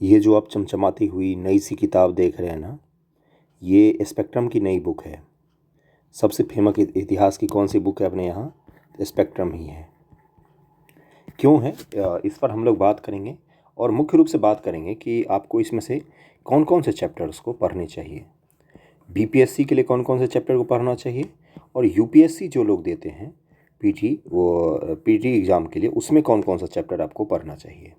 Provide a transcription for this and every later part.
ये जो आप चमचमाती हुई नई सी किताब देख रहे हैं ना, ये स्पेक्ट्रम की नई बुक है। सबसे फेमस इतिहास की कौन सी बुक है अपने यहाँ? स्पेक्ट्रम ही है। क्यों है इस पर हम लोग बात करेंगे और मुख्य रूप से बात करेंगे कि आपको इसमें से कौन कौन से चैप्टर्स को पढ़ने चाहिए। बीपीएससी के लिए कौन कौन से चैप्टर को पढ़ना चाहिए और यूपीएससी जो लोग देते हैं पीटी एग्ज़ाम के लिए, उसमें कौन कौन सा चैप्टर आपको पढ़ना चाहिए।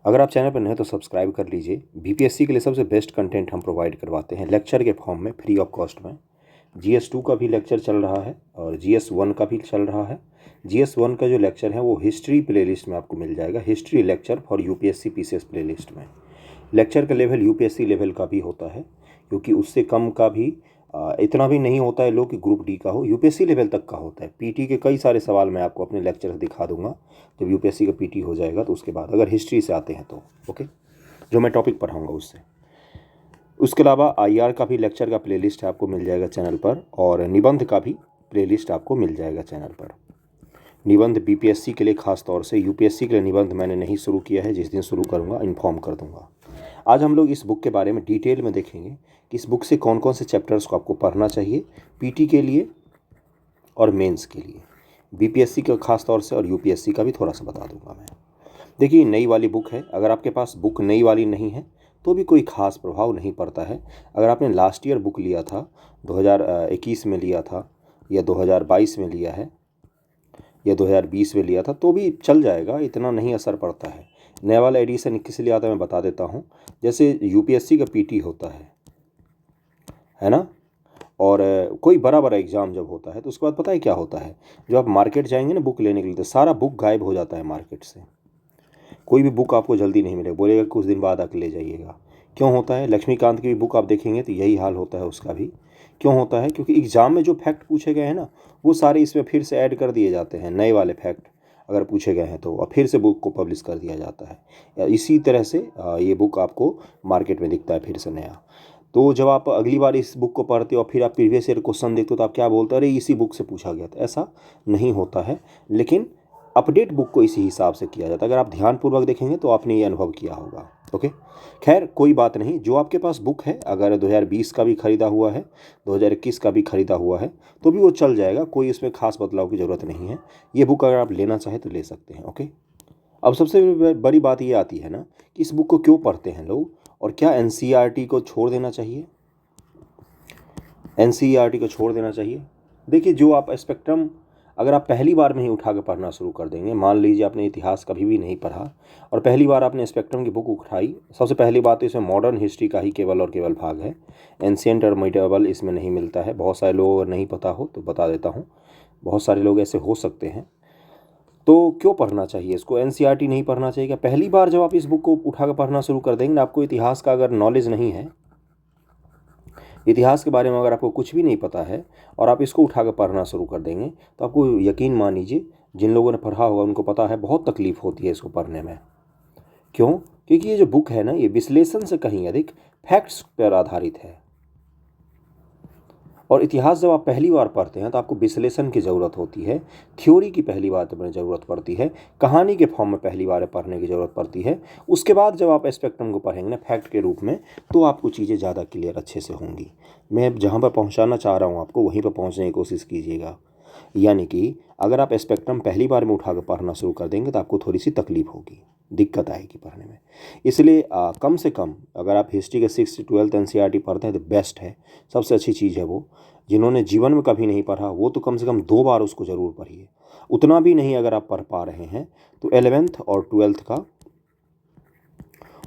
अगर आप चैनल पर नए तो सब्सक्राइब कर लीजिए। बीपीएससी के लिए सबसे बेस्ट कंटेंट हम प्रोवाइड करवाते हैं लेक्चर के फॉर्म में, फ्री ऑफ कॉस्ट में। GS2 का भी लेक्चर चल रहा है और GS1 का भी चल रहा है। GS1 का जो लेक्चर है वो हिस्ट्री प्लेलिस्ट में आपको मिल जाएगा, history lecture for UPSC PCS playlist में। लेक्चर का लेवल यूपीएससी लेवल का भी होता है, क्योंकि उससे कम का भी इतना भी नहीं होता है लोग कि ग्रुप डी का हो, यूपीएससी लेवल तक का होता है। पीटी के कई सारे सवाल मैं आपको अपने लेक्चर से दिखा दूंगा जब यूपीएससी का पीटी हो जाएगा, तो उसके बाद अगर हिस्ट्री से आते हैं तो ओके, जो मैं टॉपिक पढ़ाऊंगा उससे। उसके अलावा आईआर का भी लेक्चर का प्लेलिस्ट आपको मिल जाएगा चैनल पर, और निबंध का भी प्लेलिस्ट आपको मिल जाएगा चैनल पर। निबंध बीपीएससी के लिए खास तौर से, यूपीएससी के लिए निबंध मैंने नहीं शुरू किया है, जिस दिन शुरू करूँगा इन्फॉर्म कर दूँगा। आज हम लोग इस बुक के बारे में डिटेल में देखेंगे कि इस बुक से कौन कौन से चैप्टर्स को आपको पढ़ना चाहिए पीटी के लिए और मेंस के लिए। बीपीएससी का खास तौर से और यूपीएससी का भी थोड़ा सा बता दूंगा मैं। देखिए, नई वाली बुक है। अगर आपके पास बुक नई वाली नहीं है तो भी कोई खास प्रभाव नहीं पड़ता है। अगर आपने लास्ट ईयर बुक लिया था, 2021 में लिया था या 2022 में लिया है या 2020 में लिया था तो भी चल जाएगा, इतना नहीं असर पड़ता है। नया वाला एडिशन किस लिए आता है मैं बता देता हूँ। जैसे यूपीएससी का पीटी होता है ना, और कोई बड़ा बड़ा एग्ज़ाम जब होता है तो उसके बाद पता है क्या होता है, जब आप मार्केट जाएंगे ना बुक लेने के लिए, तो सारा बुक गायब हो जाता है मार्केट से। कोई भी बुक आपको जल्दी नहीं मिलेगा, बोलेगा कुछ दिन बाद आकर ले जाइएगा। क्यों होता है? लक्ष्मीकांत की भी बुक आप देखेंगे तो यही हाल होता है उसका भी। क्यों होता है? क्योंकि एग्ज़ाम में जो फैक्ट पूछे गए हैं ना, वो सारे इसमें फिर से ऐड कर दिए जाते हैं। नए वाले फैक्ट अगर पूछे गए हैं तो और फिर से बुक को पब्लिश कर दिया जाता है। इसी तरह से ये बुक आपको मार्केट में दिखता है फिर से नया। तो जब आप अगली बार इस बुक को पढ़ते हो और फिर आप प्रीवियस ईयर क्वेश्चन देखते हो तो आप क्या बोलते हो, अरे इसी बुक से पूछा गया था। ऐसा नहीं होता है, लेकिन अपडेट बुक को इसी हिसाब से किया जाता है। अगर आप ध्यानपूर्वक देखेंगे तो आपने ये अनुभव किया होगा। ओके, खैर कोई बात नहीं। जो आपके पास बुक है, अगर 2020 का भी खरीदा हुआ है, 2021 का भी खरीदा हुआ है, तो भी वो चल जाएगा, कोई इसमें खास बदलाव की ज़रूरत नहीं है। ये बुक अगर आप लेना चाहें तो ले सकते हैं। ओके, अब सबसे बड़ी बात ये आती है ना कि इस बुक को क्यों पढ़ते हैं लोग, और क्या एनसीईआरटी को छोड़ देना चाहिए? एनसीईआरटी को छोड़ देना चाहिए। देखिए, जो आप स्पेक्ट्रम अगर आप पहली बार में ही उठा के पढ़ना शुरू कर देंगे, मान लीजिए आपने इतिहास कभी भी नहीं पढ़ा और पहली बार आपने स्पेक्ट्रम की बुक उठाई, सबसे पहली बात तो इसमें मॉडर्न हिस्ट्री का ही केवल और केवल भाग है। एंशिएंट और मिडिएवल इसमें नहीं मिलता है। बहुत सारे लोगों को नहीं पता हो तो बता देता हूँ, बहुत सारे लोग ऐसे हो सकते हैं। तो क्यों पढ़ना चाहिए इसको? एनसीईआरटी नहीं पढ़ना चाहिए क्या? पहली बार जब आप इस बुक को उठा कर पढ़ना शुरू कर देंगे ना, आपको इतिहास का अगर नॉलेज नहीं है, इतिहास के बारे में अगर आपको कुछ भी नहीं पता है और आप इसको उठा कर पढ़ना शुरू कर देंगे, तो आपको यकीन मानिए, जिन लोगों ने पढ़ा होगा उनको पता है बहुत तकलीफ़ होती है इसको पढ़ने में। क्यों? क्योंकि ये जो बुक है ना, ये विश्लेषण से कहीं अधिक फैक्ट्स पर आधारित है। और इतिहास जब आप पहली बार पढ़ते हैं तो आपको विश्लेषण की ज़रूरत होती है, थ्योरी की पहली बार में ज़रूरत पड़ती है, कहानी के फॉर्म में पहली बार पढ़ने की ज़रूरत पड़ती है। उसके बाद जब आप स्पेक्ट्रम को पढ़ेंगे ना फैक्ट के रूप में, तो आपको चीज़ें ज़्यादा क्लियर अच्छे से होंगी। मैं जहाँ पर पहुँचाना चाह रहा हूँ आपको, वहीं पर पहुँचने की कोशिश कीजिएगा। यानी कि अगर आप स्पेक्ट्रम पहली बार में उठा कर पढ़ना शुरू कर देंगे तो आपको थोड़ी सी तकलीफ होगी, दिक्कत आएगी पढ़ने में। इसलिए कम से कम अगर आप हिस्ट्री के 6 से 12 एनसीईआरटी पढ़ते हैं तो बेस्ट है, सबसे अच्छी चीज़ है वो। जिन्होंने जीवन में कभी नहीं पढ़ा वो तो कम से कम 2 बार उसको ज़रूर पढ़िए। उतना भी नहीं अगर आप पढ़ पा रहे हैं तो 11th और 12th का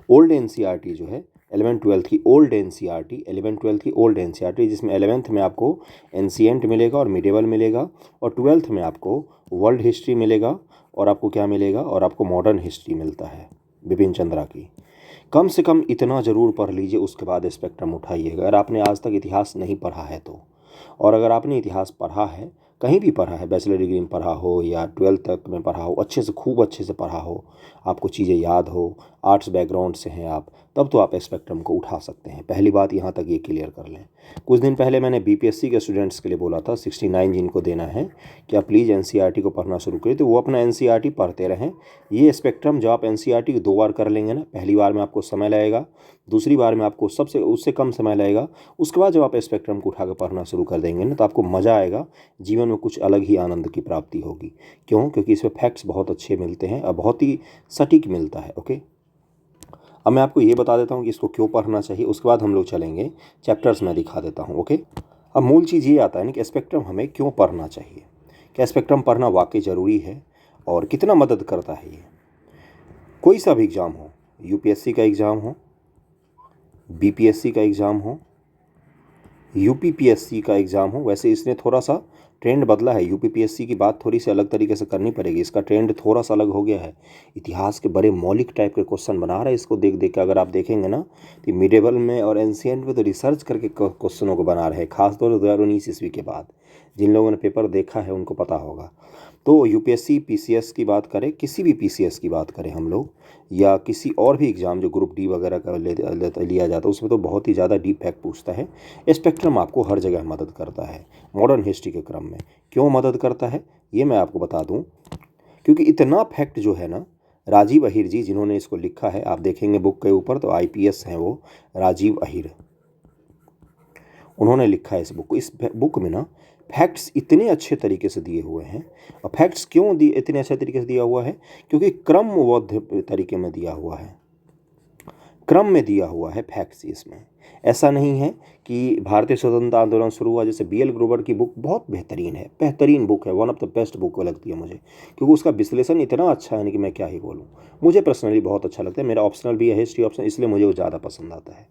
ओल्ड एनसीईआरटी जो है, 11th 12th की ओल्ड एनसीईआरटी, 11th 12th की ओल्ड एनसीईआरटी, जिसमें 11th में आपको एंशिएंट मिलेगा और मिडिएवल मिलेगा, और 12th में आपको वर्ल्ड हिस्ट्री मिलेगा, और आपको क्या मिलेगा, और आपको मॉडर्न हिस्ट्री मिलता है बिपिन चंद्रा की। कम से कम इतना ज़रूर पढ़ लीजिए, उसके बाद स्पेक्ट्रम उठाइएगा अगर आपने आज तक इतिहास नहीं पढ़ा है तो। और अगर आपने इतिहास पढ़ा है, कहीं भी पढ़ा है, बैचलर डिग्री में पढ़ा हो या 12th तक में पढ़ा हो, अच्छे से खूब अच्छे से पढ़ा हो, आपको चीज़ें याद हो, आर्ट्स बैकग्राउंड से हैं आप, तब तो आप स्पेक्ट्रम को उठा सकते हैं। पहली बात यहाँ तक ये क्लियर कर लें। कुछ दिन पहले मैंने बीपीएससी के स्टूडेंट्स के लिए बोला था 69 जिनको देना है कि आप प्लीज़ एनसीईआरटी को पढ़ना शुरू करें, तो वो अपना एनसीईआरटी पढ़ते रहें। ये स्पेक्ट्रम जब आप एनसीईआरटी को 2 बार कर लेंगे ना, पहली बार में आपको समय लगेगा, दूसरी बार में आपको उससे कम समय लगेगा। उसके बाद जब आप स्पेक्ट्रम को उठा कर पढ़ना शुरू कर देंगे ना, तो आपको मज़ा आएगा, जीवन में कुछ अलग ही आनंद की प्राप्ति होगी। क्यों? क्योंकि इसमें फैक्ट्स बहुत अच्छे मिलते हैं और बहुत ही सटीक मिलता है। ओके, अब मैं आपको ये बता देता हूँ कि इसको क्यों पढ़ना चाहिए, उसके बाद हम लोग चलेंगे चैप्टर्स में दिखा देता हूँ। ओके, अब मूल चीज़ ये आता है ना कि स्पेक्ट्रम हमें क्यों पढ़ना चाहिए, क्या स्पेक्ट्रम पढ़ना वाकई ज़रूरी है और कितना मदद करता है ये। कोई सा भी एग्ज़ाम हो, यूपीएससी का एग्ज़ाम हो, बीपीएससी का एग्ज़ाम हो, यूपीपीएससी का एग्ज़ाम हो, वैसे इसने थोड़ा सा ट्रेंड बदला है। यूपीपीएससी की बात थोड़ी सी अलग तरीके से करनी पड़ेगी, इसका ट्रेंड थोड़ा सा अलग हो गया है। इतिहास के बड़े मौलिक टाइप के क्वेश्चन बना रहा है इसको देख देख के। अगर आप देखेंगे ना तो मिडेवल में और एंशिएंट में तो रिसर्च करके क्वेश्चनों को बना रहे हैं, खासतौर से 2019 ईस्वी के बाद। जिन लोगों ने पेपर देखा है उनको पता होगा। तो यूपीएससी पीसीएस की बात करें, किसी भी पीसीएस की बात करें हम लोग, या किसी और भी एग्ज़ाम जो ग्रुप डी वगैरह का लिया जाता है, उसमें तो बहुत ही ज़्यादा डीप फैक्ट पूछता है। स्पेक्ट्रम आपको हर जगह मदद करता है। मॉडर्न हिस्ट्री के क्रम में क्यों मदद करता है ये मैं आपको बता दूं, क्योंकि इतना फैक्ट जो है ना, राजीव अहिर जी जिन्होंने इसको लिखा है, आप देखेंगे बुक के ऊपर तो आईपीएस हैं वो, राजीव अहिर, उन्होंने लिखा है इस बुक को। इस बुक में ना फैक्ट्स इतने अच्छे तरीके से दिए हुए हैं। और फैक्ट्स क्यों इतने अच्छे तरीके से दिया हुआ है? क्योंकि क्रमबद्ध तरीके में दिया हुआ है, क्रम में दिया हुआ है फैक्ट्स इसमें। ऐसा नहीं है कि भारतीय स्वतंत्रता आंदोलन शुरू हुआ, जैसे बीएल ग्रोवर की बुक बहुत बेहतरीन है, बेहतरीन बुक है, one of the best book लगती है मुझे, क्योंकि उसका विश्लेषण इतना अच्छा है कि मैं क्या ही बोलूँ। मुझे पर्सनली बहुत अच्छा लगता है, मेरा ऑप्शनल भी है हिस्ट्री ऑप्शन, इसलिए मुझे वो ज़्यादा पसंद आता है।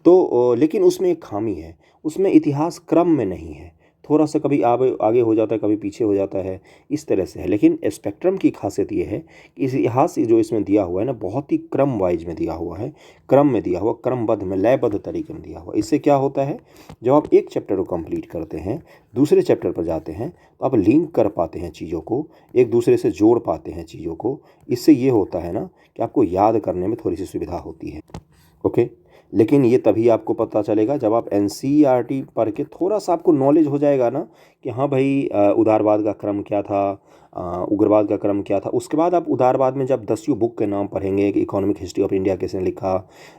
तो लेकिन उसमें एक खामी है, उसमें इतिहास क्रम में नहीं है, थोड़ा सा कभी आगे हो जाता है, कभी पीछे हो जाता है, इस तरह से है। लेकिन स्पेक्ट्रम की खासियत ये है कि इतिहास जो इसमें दिया हुआ है ना, बहुत ही क्रम वाइज में दिया हुआ है, क्रम में दिया हुआ, क्रमबद्ध में, लयबद्ध तरीके में दिया हुआ। इससे क्या होता है, जब आप एक चैप्टर को कंप्लीट करते हैं, दूसरे चैप्टर पर जाते हैं, तो आप लिंक कर पाते हैं चीज़ों को, एक दूसरे से जोड़ पाते हैं चीज़ों को। इससे ये होता है ना कि आपको याद करने में थोड़ी सी सुविधा होती है। ओके, लेकिन ये तभी आपको पता चलेगा जब आप एनसीईआरटी पढ़ के थोड़ा सा आपको नॉलेज हो जाएगा ना कि हाँ भाई, उदारवाद का क्रम क्या था, उग्रवाद का क्रम क्या था। उसके बाद आप उदारवाद में जब 10 बुक के नाम पढ़ेंगे कि इकोनॉमिक हिस्ट्री ऑफ इंडिया किसने लिखा,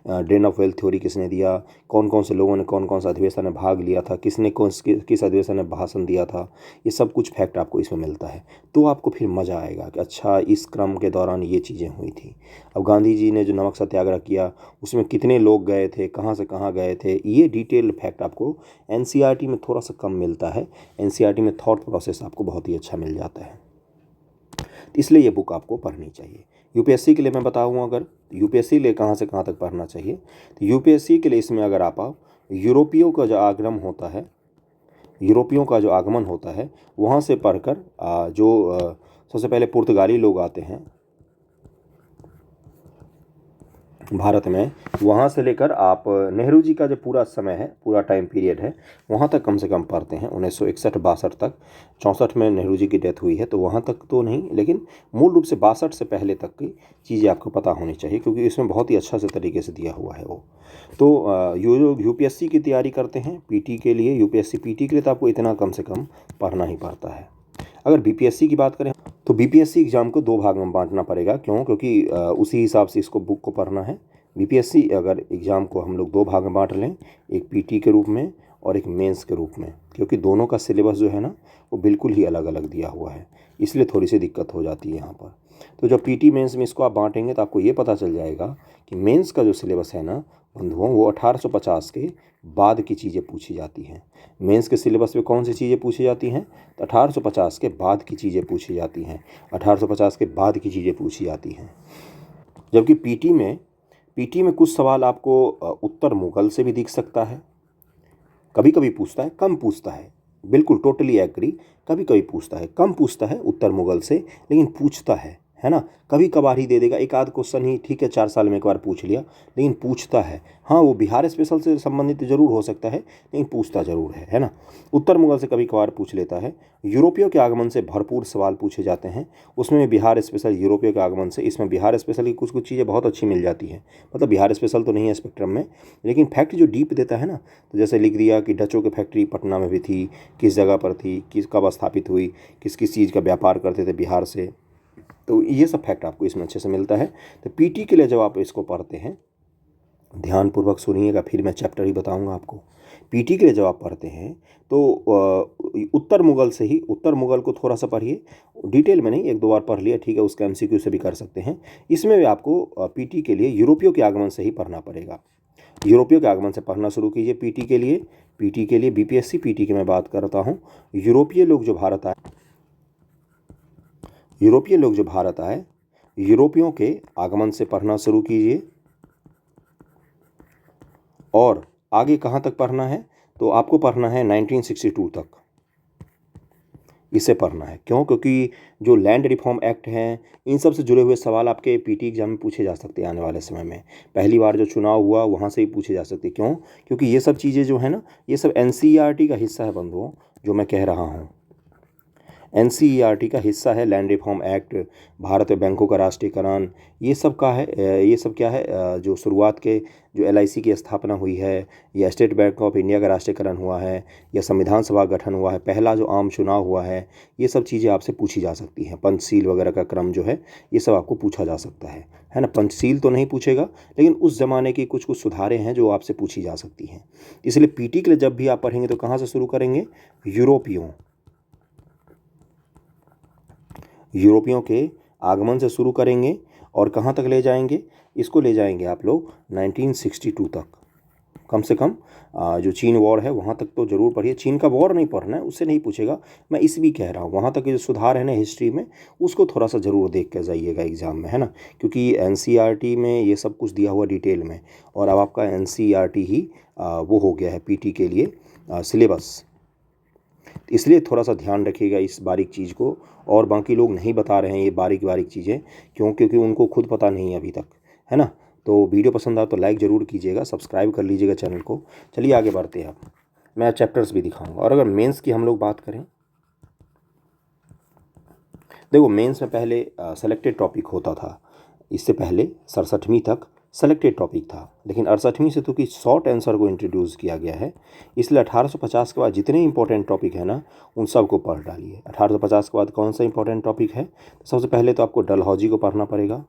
ड्रेन ऑफ वेल्थ थ्योरी किसने दिया, कौन कौन से लोगों ने कौन कौन सा अधिवेशन में भाग लिया था, किसने किस अधिवेशन में भाषण दिया था, ये सब कुछ फैक्ट आपको इसमें मिलता है। तो आपको फिर मज़ा आएगा कि अच्छा इस क्रम के दौरान ये चीज़ें हुई थी। अब गांधी जी ने जो नमक सत्याग्रह किया उसमें कितने लोग गए थे, कहाँ से कहाँ गए थे, ये डिटेल्ड फैक्ट आपको एनसीईआरटी में थोड़ा सा कम मिलता है। एनसीईआरटी में थॉट प्रोसेस आपको बहुत ही अच्छा मिल जाता है, इसलिए ये बुक आपको पढ़नी चाहिए। यूपीएससी के लिए मैं बताऊँ, अगर यूपीएससी के लिए कहाँ से कहाँ तक पढ़ना चाहिए, तो यूपीएससी के लिए इसमें अगर आप यूरोपियों का जो आगमन होता है, यूरोपियों का जो आगमन होता है वहाँ से पढ़कर जो सबसे पहले पुर्तगाली लोग आते हैं भारत में, वहाँ से लेकर आप नेहरू जी का जो पूरा समय है, पूरा टाइम पीरियड है, वहाँ तक कम से कम पढ़ते हैं। 1961-62 तक, 64 में नेहरू जी की डेथ हुई है, तो वहाँ तक तो नहीं, लेकिन मूल रूप से 62 से पहले तक की चीज़ें आपको पता होनी चाहिए, क्योंकि इसमें बहुत ही अच्छा से तरीके से दिया हुआ है वो। तो यूपीएससी की तैयारी करते हैं, पीटी के लिए, यूपीएससी पीटी के लिए तो आपको इतना कम से कम पढ़ना ही पड़ता है। अगर बीपीएससी की बात करें तो बीपीएससी एग्ज़ाम को 2 भाग में बांटना पड़ेगा। क्यों? क्योंकि उसी हिसाब से इसको बुक को पढ़ना है। बीपीएससी अगर एग्ज़ाम को हम लोग 2 भाग में बांट लें, एक पीटी के रूप में और एक मेंस के रूप में, क्योंकि दोनों का सिलेबस जो है ना वो बिल्कुल ही अलग अलग दिया हुआ है, इसलिए थोड़ी सी दिक्कत हो जाती है यहाँ पर। तो जब पीटी मेंस में इसको आप बांटेंगे तो आपको ये पता चल जाएगा कि मेंस का जो सिलेबस है ना बंधुओं, वो 1850 के बाद की चीज़ें पूछी जाती हैं। मेंस के सिलेबस में कौन सी चीज़ें पूछी जाती हैं? तो 1850 के बाद की चीज़ें पूछी जाती हैं, 1850 के बाद की चीज़ें पूछी जाती हैं। जबकि पीटी में कुछ सवाल आपको उत्तर मुगल से भी दिख सकता है, कभी कभी पूछता है, कम पूछता है, बिल्कुल टोटली एग्री, कभी कभी पूछता है, कम पूछता है उत्तर मुगल से, लेकिन पूछता है। है ना। कभी कभार ही दे देगा, एक आध क्वेश्चन ही, ठीक है 4 साल में एक बार पूछ लिया, लेकिन पूछता है। हाँ, वो बिहार स्पेशल से संबंधित जरूर हो सकता है, लेकिन पूछता जरूर है ना। उत्तर मुगल से कभी कभार पूछ लेता है। यूरोपियों के आगमन से भरपूर सवाल पूछे जाते हैं, उसमें बिहार स्पेशल, यूरोपियों के आगमन से, इसमें बिहार स्पेशल की कुछ कुछ चीज़ें बहुत अच्छी मिल जाती हैं। मतलब बिहार स्पेशल तो नहीं है स्पेक्ट्रम में, लेकिन फैक्ट जो डीप देता है ना, तो जैसे लिख दिया कि डचों की फैक्ट्री पटना में भी थी, किस जगह पर थी, किस कब स्थापित हुई, किस किस चीज़ का व्यापार करते थे बिहार से, तो ये सब फैक्ट आपको इसमें अच्छे से मिलता है। तो पीटी के लिए जब आप इसको पढ़ते हैं, ध्यानपूर्वक सुनिएगा, फिर मैं चैप्टर ही बताऊंगा आपको। पीटी के लिए जब आप पढ़ते हैं तो उत्तर मुगल से ही, उत्तर मुगल को थोड़ा सा पढ़िए, डिटेल में नहीं, एक दो बार पढ़ लिया ठीक है, उसके एमसीक्यू से भी कर सकते हैं। इसमें भी आपको पीटी के लिए यूरोपियों के आगमन से ही पढ़ना पड़ेगा। यूरोपियों के आगमन से पढ़ना शुरू कीजिए पीटी के लिए। पीटी के लिए, बीपीएससी पीटी की मैं बात करता हूँ। यूरोपीय लोग जो भारत आए, यूरोपीय लोग जो भारत आए, यूरोपियों के आगमन से पढ़ना शुरू कीजिए। और आगे कहाँ तक पढ़ना है, तो आपको पढ़ना है 1962 तक, इसे पढ़ना है। क्यों? क्योंकि जो लैंड रिफॉर्म एक्ट हैं, इन सब से जुड़े हुए सवाल आपके पीटी एग्जाम में पूछे जा सकते हैं आने वाले समय में। पहली बार जो चुनाव हुआ वहाँ से ही पूछे जा सकते हैं। क्यों? क्योंकि ये सब चीज़ें जो है ना, ये सब एनसीईआरटी का हिस्सा है बंधुओं, जो मैं कह रहा हूँ। एनसीईआरटी का हिस्सा है लैंड रिफॉर्म एक्ट, भारत में बैंकों का राष्ट्रीयकरण, ये सब का है। ये सब क्या है, जो शुरुआत के, जो एलआईसी की स्थापना हुई है, या स्टेट बैंक ऑफ इंडिया का राष्ट्रीयकरण हुआ है, या संविधान सभा गठन हुआ है, पहला जो आम चुनाव हुआ है, ये सब चीज़ें आपसे पूछी जा सकती हैं। पंचशील वगैरह का क्रम जो है, ये सब आपको पूछा जा सकता है ना। पंचशील तो नहीं पूछेगा, लेकिन उस ज़माने की कुछ कुछ सुधारें हैं जो आपसे पूछी जा सकती हैं। इसलिए पीटी के लिए जब भी आप पढ़ेंगे तो कहाँ से शुरू करेंगे, यूरोपियों के आगमन से शुरू करेंगे। और कहाँ तक ले जाएंगे, इसको ले जाएंगे आप लोग 1962 तक, कम से कम। जो चीन वॉर है वहाँ तक तो ज़रूर पढ़िए। चीन का वॉर नहीं पढ़ना है, उससे नहीं पूछेगा, मैं इस भी कह रहा हूँ, वहाँ तक के जो सुधार है ना हिस्ट्री में, उसको थोड़ा सा ज़रूर देख कर जाइएगा एग्ज़ाम में, है ना। क्योंकि एनसीईआरटी में ये सब कुछ दिया हुआ डिटेल में, और अब आपका एनसीईआरटी ही वो हो गया है पीटी के लिए सिलेबस। इसलिए थोड़ा सा ध्यान रखिएगा इस बारीक चीज़ को, और बाकी लोग नहीं बता रहे हैं ये बारीक बारीक चीज़ें, क्यों? क्योंकि उनको खुद पता नहीं है अभी तक, है ना। तो वीडियो पसंद आए तो लाइक ज़रूर कीजिएगा, सब्सक्राइब कर लीजिएगा चैनल को। चलिए आगे बढ़ते हैं, अब मैं चैप्टर्स भी दिखाऊंगा। और अगर मेंस की हम लोग बात करें, देखो मेंस में पहले सेलेक्टेड टॉपिक होता था, इससे पहले 67वीं तक सेलेक्टेड टॉपिक था, लेकिन 68वीं से तो कि शॉर्ट आंसर को इंट्रोड्यूस किया गया है। इसलिए 1850 के बाद जितने इंपॉर्टेंट टॉपिक है ना, उन सब को पढ़ डालिए। 1850 के बाद कौन सा इंपॉर्टेंट टॉपिक है, तो सबसे पहले तो आपको डलहौजी को पढ़ना पड़ेगा।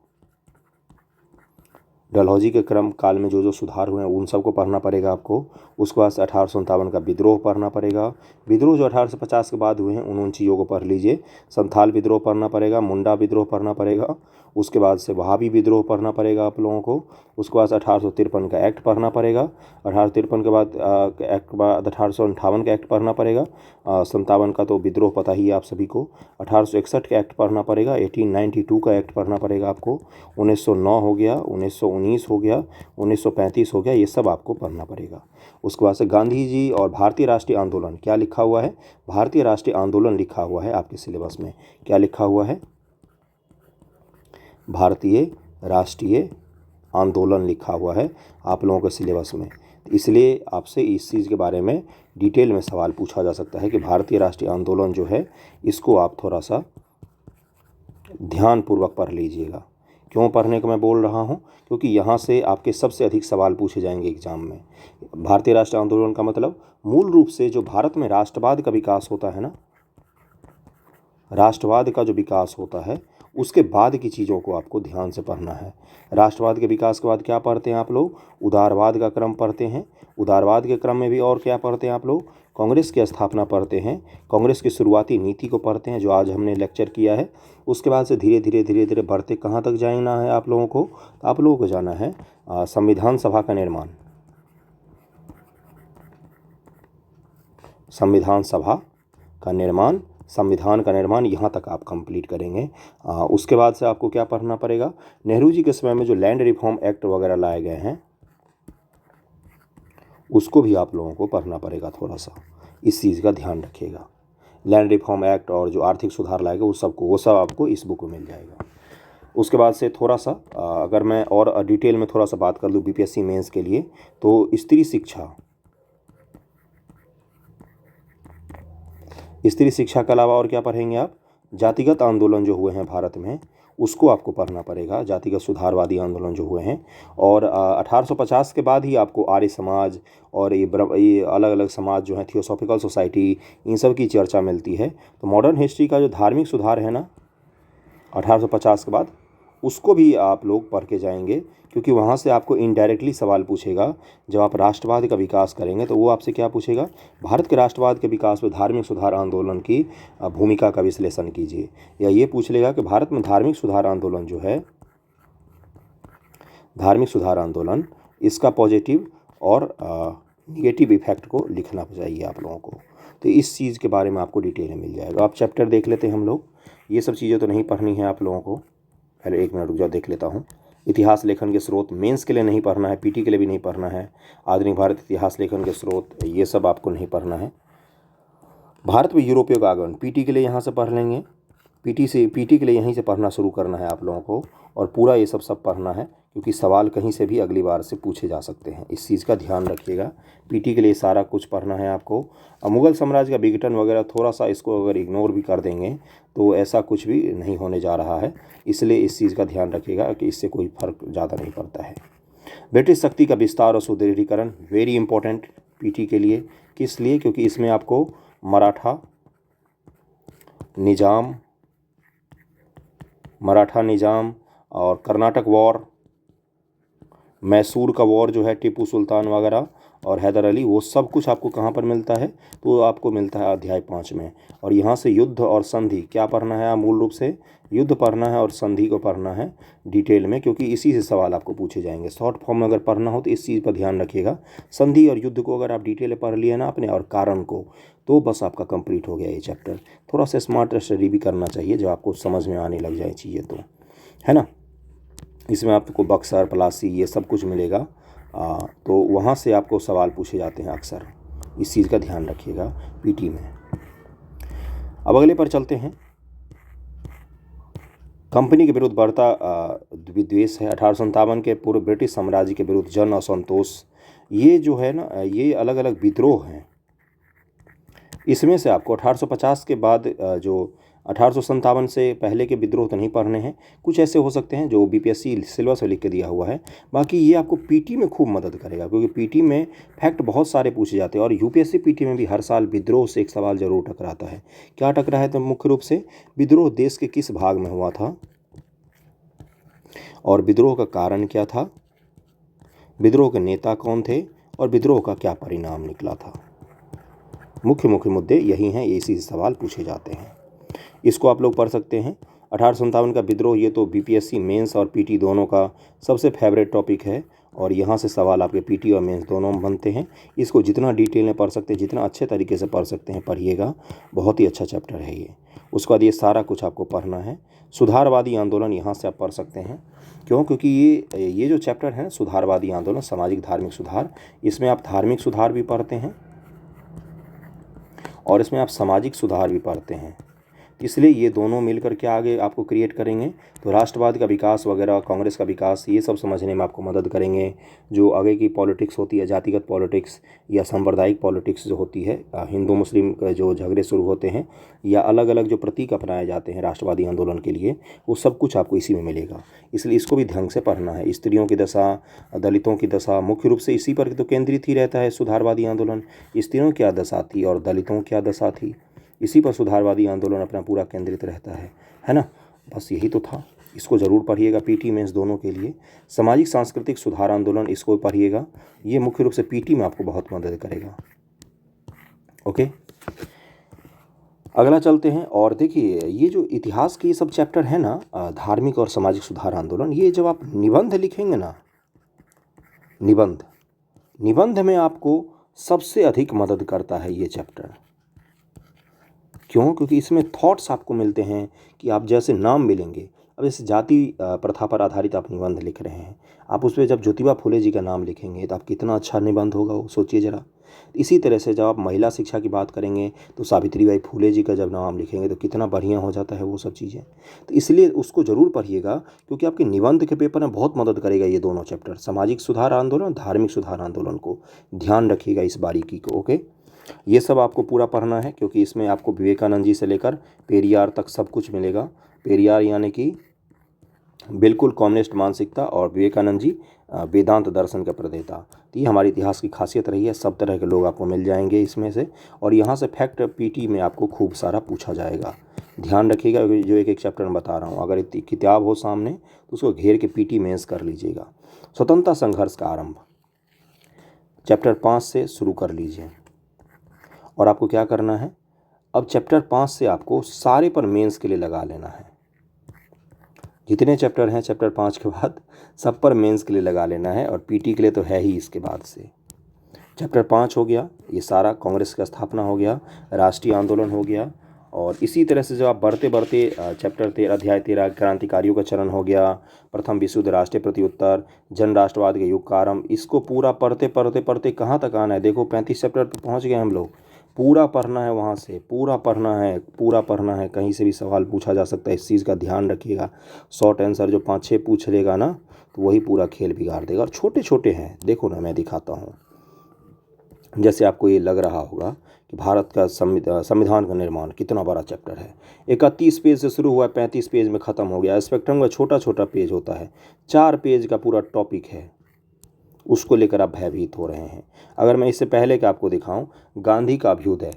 डलहौजी के क्रम काल में जो जो सुधार हुए हैं उन सबको पढ़ना पड़ेगा आपको। उसके बाद 1857 का विद्रोह पढ़ना पड़ेगा। विद्रोह जो 1850 के बाद हुए हैं उन चीज़ों को पढ़ लीजिए। संथाल विद्रोह पढ़ना पड़ेगा, मुंडा विद्रोह पढ़ना पड़ेगा। उसके बाद से वहाबी विद्रोह पढ़ना पड़ेगा आप लोगों को। उसके बाद 1853 का एक्ट पढ़ना पड़ेगा। 1853 के बाद एक्ट के बाद 1858 का एक्ट पढ़ना पड़ेगा। 57 का तो विद्रोह पता ही है आप सभी को। 1861 का एक्ट पढ़ना पड़ेगा। 1892 का एक्ट पढ़ना पड़ेगा आपको। 1909 हो गया, 1919 हो गया, 1935 हो गया, ये सब आपको पढ़ना पड़ेगा। उसके बाद से गांधी जी और भारतीय राष्ट्रीय आंदोलन, क्या लिखा हुआ है, भारतीय राष्ट्रीय आंदोलन लिखा हुआ है आपके सिलेबस में। क्या लिखा हुआ है, भारतीय राष्ट्रीय आंदोलन लिखा हुआ है आप लोगों के सिलेबस में। इसलिए आपसे इस चीज़ के बारे में डिटेल में सवाल पूछा जा सकता है कि भारतीय राष्ट्रीय आंदोलन जो है, इसको आप थोड़ा सा ध्यानपूर्वक पढ़ लीजिएगा। क्यों पढ़ने को मैं बोल रहा हूँ, क्योंकि यहाँ से आपके सबसे अधिक सवाल पूछे जाएंगे एग्जाम में। भारतीय राष्ट्रीय आंदोलन का मतलब मूल रूप से जो भारत में राष्ट्रवाद का विकास होता है ना, राष्ट्रवाद का जो विकास होता है उसके बाद की चीज़ों को आपको ध्यान से पढ़ना है। राष्ट्रवाद के विकास के बाद क्या पढ़ते हैं आप लोग, उदारवाद का क्रम पढ़ते हैं। उदारवाद के क्रम में भी और क्या पढ़ते हैं आप लोग, कांग्रेस की स्थापना पढ़ते हैं, कांग्रेस की शुरुआती नीति को पढ़ते हैं जो आज हमने लेक्चर किया है। उसके बाद से धीरे धीरे धीरे धीरे बढ़ते कहाँ तक जाना है आप लोगों को, तो आप लोगों को जाना है संविधान सभा का निर्माण। संविधान सभा का निर्माण, संविधान का निर्माण, यहाँ तक आप कंप्लीट करेंगे। उसके बाद से आपको क्या पढ़ना पड़ेगा, नेहरू जी के समय में जो लैंड रिफॉर्म एक्ट वगैरह लाए गए हैं उसको भी आप लोगों को पढ़ना पड़ेगा। थोड़ा सा इस चीज़ का ध्यान रखिएगा। लैंड रिफॉर्म एक्ट और जो आर्थिक सुधार लाएगा वो सब आपको इस बुक में मिल जाएगा। उसके बाद से थोड़ा सा अगर मैं और डिटेल में थोड़ा सा बात कर लूँ बीपीएससी मेंस के लिए, तो स्त्री शिक्षा के अलावा और क्या पढ़ेंगे आप? जातिगत आंदोलन जो हुए हैं भारत में, उसको आपको पढ़ना पड़ेगा, जातिगत सुधारवादी आंदोलन जो हुए हैं। और 1850 के बाद ही आपको आर्य समाज और ये अलग अलग समाज जो है, थियोसॉफिकल सोसाइटी, इन सब की चर्चा मिलती है। तो मॉडर्न हिस्ट्री का जो धार्मिक सुधार है ना 1850 के बाद, उसको भी आप लोग पढ़ के जाएंगे, क्योंकि वहाँ से आपको इनडायरेक्टली सवाल पूछेगा। जब आप राष्ट्रवाद का विकास करेंगे तो वो आपसे क्या पूछेगा? भारत के राष्ट्रवाद के विकास में धार्मिक सुधार आंदोलन की भूमिका का विश्लेषण कीजिए। या ये पूछ लेगा कि भारत में धार्मिक सुधार आंदोलन जो है, धार्मिक सुधार आंदोलन, इसका पॉजिटिव और निगेटिव इफेक्ट को लिखना चाहिए आप लोगों को। तो इस चीज़ के बारे में आपको डिटेल में मिल जाएगा। आप चैप्टर देख लेते हैं हम लोग। ये सब चीज़ें तो नहीं पढ़नी है आप लोगों को। पहले 1 मिनट रुक जाओ, देख लेता हूँ। इतिहास लेखन के स्रोत मेंस के लिए नहीं पढ़ना है, पीटी के लिए भी नहीं पढ़ना है। आधुनिक भारत इतिहास लेखन के स्रोत, ये सब आपको नहीं पढ़ना है। भारत में यूरोपीय का आगमन, पीटी के लिए यहाँ से पढ़ लेंगे। पीटी के लिए यहीं से पढ़ना शुरू करना है आप लोगों को, और पूरा ये सब पढ़ना है, क्योंकि सवाल कहीं से भी अगली बार से पूछे जा सकते हैं। इस चीज़ का ध्यान रखिएगा। पीटी के लिए सारा कुछ पढ़ना है आपको। मुगल साम्राज्य का विघटन वगैरह थोड़ा सा इसको अगर इग्नोर भी कर देंगे तो ऐसा कुछ भी नहीं होने जा रहा है, इसलिए इस चीज़ का ध्यान रखिएगा कि इससे कोई फ़र्क ज़्यादा नहीं पड़ता है। ब्रिटिश शक्ति का विस्तार और सुदृढ़ीकरण, वेरी इंपॉर्टेंट पीटी के लिए। किस लिए? क्योंकि इसमें आपको मराठा निज़ाम और कर्नाटक वॉर, मैसूर का वॉर जो है, टिप्पू सुल्तान वगैरह और हैदर अली, वो सब कुछ आपको कहाँ पर मिलता है? तो आपको मिलता है अध्याय 5 में। और यहाँ से युद्ध और संधि क्या पढ़ना है? मूल रूप से युद्ध पढ़ना है और संधि को पढ़ना है डिटेल में, क्योंकि इसी से सवाल आपको पूछे जाएंगे। शॉर्ट फॉर्म में अगर पढ़ना हो तो इस चीज़ पर ध्यान रखिएगा। संधि और युद्ध को अगर आप डिटेल में पढ़ लिए ना अपने, और कारण को, तो बस आपका कंप्लीट हो गया ये चैप्टर। थोड़ा सा स्मार्ट स्टडी भी करना चाहिए, जो आपको समझ में आने लग जाए चीज़ें, तो है ना। इसमें आपको बक्सर, पलासी, ये सब कुछ मिलेगा। तो वहाँ से आपको सवाल पूछे जाते हैं अक्सर। इस चीज़ का ध्यान रखिएगा पीटी में। अब अगले पर चलते हैं। कंपनी के विरुद्ध बढ़ता विद्वेष है। 1857 के पूर्व ब्रिटिश साम्राज्य के विरुद्ध जन असंतोष, ये जो है ना, ये अलग अलग विद्रोह हैं। इसमें से आपको 1850 के बाद जो 1857 से पहले के विद्रोह तो नहीं पढ़ने हैं। कुछ ऐसे हो सकते हैं जो बीपीएससी सिलेबस में लिख के दिया हुआ है। बाकी ये आपको पीटी में खूब मदद करेगा, क्योंकि पीटी में फैक्ट बहुत सारे पूछे जाते हैं। और यूपीएससी पीटी में भी हर साल विद्रोह से एक सवाल जरूर टकराता है। क्या टकरा है? तो मुख्य रूप से विद्रोह देश के किस भाग में हुआ था, और विद्रोह का कारण क्या था, विद्रोह के नेता कौन थे, और विद्रोह का क्या परिणाम निकला था। मुख्य मुद्दे यही हैं, इसी सवाल पूछे जाते हैं। इसको आप लोग पढ़ सकते हैं। 1857 का विद्रोह, ये तो बीपीएससी मेंस और पीटी दोनों का सबसे फेवरेट टॉपिक है, और यहाँ से सवाल आपके पीटी और मेंस दोनों में बनते हैं। इसको जितना डिटेल में पढ़ सकते हैं, जितना अच्छे तरीके से पढ़ सकते हैं, पढ़िएगा। बहुत ही अच्छा चैप्टर है ये। उसके बाद ये सारा कुछ आपको पढ़ना है। सुधारवादी आंदोलन यहाँ से आप पढ़ सकते हैं। क्यों? क्योंकि ये जो चैप्टर है, सुधारवादी आंदोलन, सामाजिक धार्मिक सुधार, इसमें आप धार्मिक सुधार भी पढ़ते हैं और इसमें आप सामाजिक सुधार भी पढ़ते हैं। इसलिए ये दोनों मिलकर के आगे आपको क्रिएट करेंगे। तो राष्ट्रवाद का विकास वगैरह, कांग्रेस का विकास, ये सब समझने में आपको मदद करेंगे। जो आगे की पॉलिटिक्स होती है, जातिगत पॉलिटिक्स या सांप्रदायिक पॉलिटिक्स जो होती है, हिंदू मुस्लिम जो झगड़े शुरू होते हैं, या अलग अलग जो प्रतीक अपनाए जाते हैं राष्ट्रवादी आंदोलन के लिए, वो सब कुछ आपको इसी में मिलेगा। इसलिए इसको भी ढंग से पढ़ना है। स्त्रियों की दशा, दलितों की दशा, मुख्य रूप से इसी पर तो केंद्रित ही रहता है सुधारवादी आंदोलन। स्त्रियों की क्या दशा थी और दलितों की क्या दशा थी, इसी पर सुधारवादी आंदोलन अपना पूरा केंद्रित रहता है ना। बस यही तो था। इसको ज़रूर पढ़िएगा पीटी मेंस दोनों के लिए। सामाजिक सांस्कृतिक सुधार आंदोलन, इसको पढ़िएगा। ये मुख्य रूप से पीटी में आपको बहुत मदद करेगा। ओके, अगला चलते हैं। और देखिए, ये जो इतिहास के ये सब चैप्टर है ना, धार्मिक और सामाजिक सुधार आंदोलन, ये जब आप निबंध लिखेंगे ना, निबंध में आपको सबसे अधिक मदद करता है ये चैप्टर। क्यों? क्योंकि इसमें थॉट्स आपको मिलते हैं कि आप जैसे नाम मिलेंगे। अब जैसे जाति प्रथा पर आधारित आप निबंध लिख रहे हैं, आप उस पर जब ज्योतिबा फुले जी का नाम लिखेंगे तो आप कितना अच्छा निबंध होगा वो सोचिए ज़रा। इसी तरह से जब आप महिला शिक्षा की बात करेंगे तो सावित्रीबाई फुले जी का जब नाम लिखेंगे तो कितना बढ़िया हो जाता है वो सब चीज़ें। तो इसलिए उसको ज़रूर पढ़िएगा, क्योंकि आपके निबंध के पेपर में बहुत मदद करेगा ये दोनों चैप्टर, सामाजिक सुधार आंदोलन, धार्मिक सुधार आंदोलन को ध्यान रखिएगा इस बारीकी को। ओके, ये सब आपको पूरा पढ़ना है, क्योंकि इसमें आपको विवेकानंद जी से लेकर पेरियार तक सब कुछ मिलेगा। पेरियार यानी कि बिल्कुल कम्युनिस्ट मानसिकता, और विवेकानंद जी वेदांत दर्शन के प्रणेता। तो ये हमारे इतिहास की खासियत रही है, सब तरह के लोग आपको मिल जाएंगे इसमें से। और यहाँ से फैक्ट पीटी में आपको खूब सारा पूछा जाएगा। ध्यान रखिएगा, जो एक एक चैप्टर में बता रहा हूँ, अगर इतनी किताब हो सामने तो उसको घेर के पीटी मेंस कर लीजिएगा। स्वतंत्रता संघर्ष का आरंभ चैप्टर 5 से शुरू कर लीजिए। और आपको क्या करना है, अब चैप्टर 5 से आपको सारे पर मेंस के लिए लगा लेना है। जितने चैप्टर हैं चैप्टर 5 के बाद सब पर मेंस के लिए लगा लेना है, और पीटी के लिए तो है ही इसके बाद से। चैप्टर 5 हो गया, ये सारा कांग्रेस का स्थापना हो गया, राष्ट्रीय आंदोलन हो गया। और इसी तरह से जब आप बढ़ते बढ़ते चैप्टर 13 अध्याय 13 क्रांतिकारियों का चरण हो गया, प्रथम विश्व युद्ध, राष्ट्रीय प्रत्युत्तर, जन राष्ट्रवाद के युग का आरंभ, इसको पूरा पढ़ते पढ़ते पढ़ते कहाँ तक आना है। देखो 35 चैप्टर पर पहुँच गए हम लोग। पूरा पढ़ना है, वहाँ से पूरा पढ़ना है, पूरा पढ़ना है। कहीं से भी सवाल पूछा जा सकता है, इस चीज़ का ध्यान रखिएगा। शॉर्ट आंसर जो 5-6 पूछ लेगा ना, तो वही पूरा खेल बिगाड़ देगा। और छोटे छोटे हैं, देखो ना मैं दिखाता हूँ। जैसे आपको ये लग रहा होगा कि भारत का संविधान का निर्माण कितना बड़ा चैप्टर है। 31 पेज से शुरू हुआ, 35 पेज में ख़त्म हो गया। स्पेक्ट्रम का छोटा छोटा पेज होता है, 4 पेज का पूरा टॉपिक है, उसको लेकर आप भयभीत हो रहे हैं। अगर मैं इससे पहले कि आपको दिखाऊं, गांधी का अभ्युदय,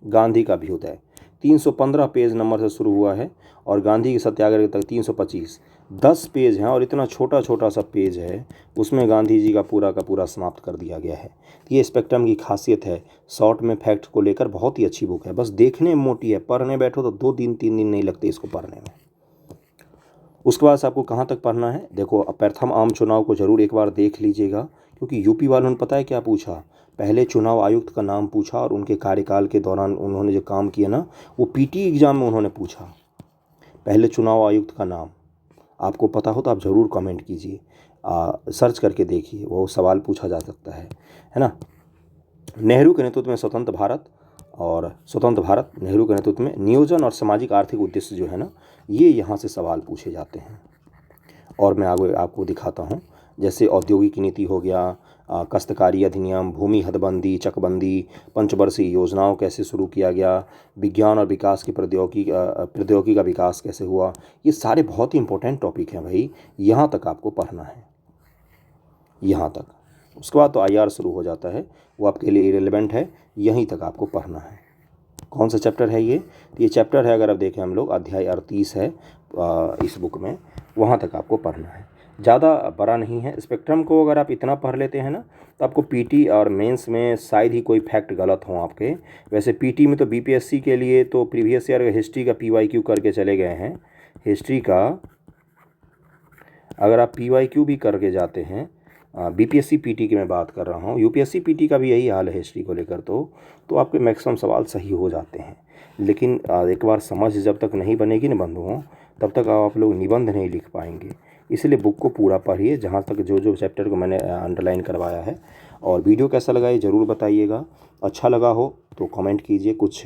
गांधी का अभ्युदय 315 पेज नंबर से शुरू हुआ है, और गांधी के सत्याग्रह तक 325, 10 पेज हैं। और इतना छोटा छोटा सा पेज है, उसमें गांधी जी का पूरा समाप्त कर दिया गया है। ये स्पेक्ट्रम की खासियत है, शॉर्ट में फैक्ट को लेकर बहुत ही अच्छी बुक है। बस देखने में मोटी है, पढ़ने बैठो तो 2 दिन 3 दिन नहीं लगते इसको पढ़ने में। उसके बाद आपको कहाँ तक पढ़ना है, देखो प्रथम आम चुनाव को जरूर एक बार देख लीजिएगा, क्योंकि यूपी वालों ने पता है क्या पूछा, पहले चुनाव आयुक्त का नाम पूछा, और उनके कार्यकाल के दौरान उन्होंने जो काम किया ना, वो पीटी एग्जाम में उन्होंने पूछा। पहले चुनाव आयुक्त का नाम आपको पता हो तो आप ज़रूर कमेंट कीजिए, सर्च करके देखिए, वो सवाल पूछा जा सकता है ना। नेहरू के नेतृत्व में स्वतंत्र भारत, और स्वतंत्र भारत नेहरू के नेतृत्व में नियोजन और सामाजिक आर्थिक उद्देश्य जो है ना, ये यहाँ से सवाल पूछे जाते हैं। और मैं आगे आपको दिखाता हूँ, जैसे औद्योगिक नीति हो गया, काश्तकारी अधिनियम, भूमि हदबंदी, चकबंदी, पंचवर्षीय योजनाओं कैसे शुरू किया गया, विज्ञान और विकास की प्रौद्योगिकी का विकास कैसे हुआ, ये सारे बहुत ही इंपॉर्टेंट टॉपिक हैं भाई। यहाँ तक आपको पढ़ना है, यहाँ तक। उसके बाद तो आईआर शुरू हो जाता है, वो आपके लिए इरेलेवेंट है, यहीं तक आपको पढ़ना है। कौन सा चैप्टर है ये? तो ये चैप्टर है, अगर आप देखें हम लोग, अध्याय 38 है इस बुक में, वहाँ तक आपको पढ़ना है। ज़्यादा बड़ा नहीं है। स्पेक्ट्रम को अगर आप इतना पढ़ लेते हैं ना, तो आपको पीटी और मेंस में शायद ही कोई फैक्ट गलत हो आपके। वैसे पीटी में तो बीपीएससी के लिए तो प्रीवियस ईयर हिस्ट्री का पीवाईक्यू करके चले गए हैं। हिस्ट्री का अगर आप पीवाईक्यू भी करके जाते हैं, बीपीएससी पीटी की मैं बात कर रहा हूँ, यूपीएससी पीटी का भी यही हाल है हिस्ट्री को लेकर, तो आपके मैक्सिमम सवाल सही हो जाते हैं। लेकिन एक बार समझ जब तक नहीं बनेगी ना बंधुओं, तब तक आप लोग निबंध नहीं लिख पाएंगे। इसलिए बुक को पूरा पढ़िए, जहाँ तक जो चैप्टर को मैंने अंडरलाइन करवाया है। और वीडियो कैसा लगा ये ज़रूर बताइएगा। अच्छा लगा हो तो कमेंट कीजिए, कुछ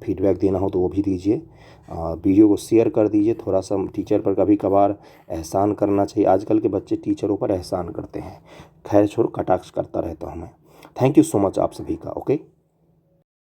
फीडबैक देना हो तो वो भी दीजिए। वीडियो को शेयर कर दीजिए। थोड़ा सा टीचर पर कभी कभार एहसान करना चाहिए। आजकल के बच्चे टीचरों पर एहसान करते हैं। खैर छोड़ो, कटाक्ष करता रहता हूँ मैं। थैंक यू सो मच आप सभी का। ओके।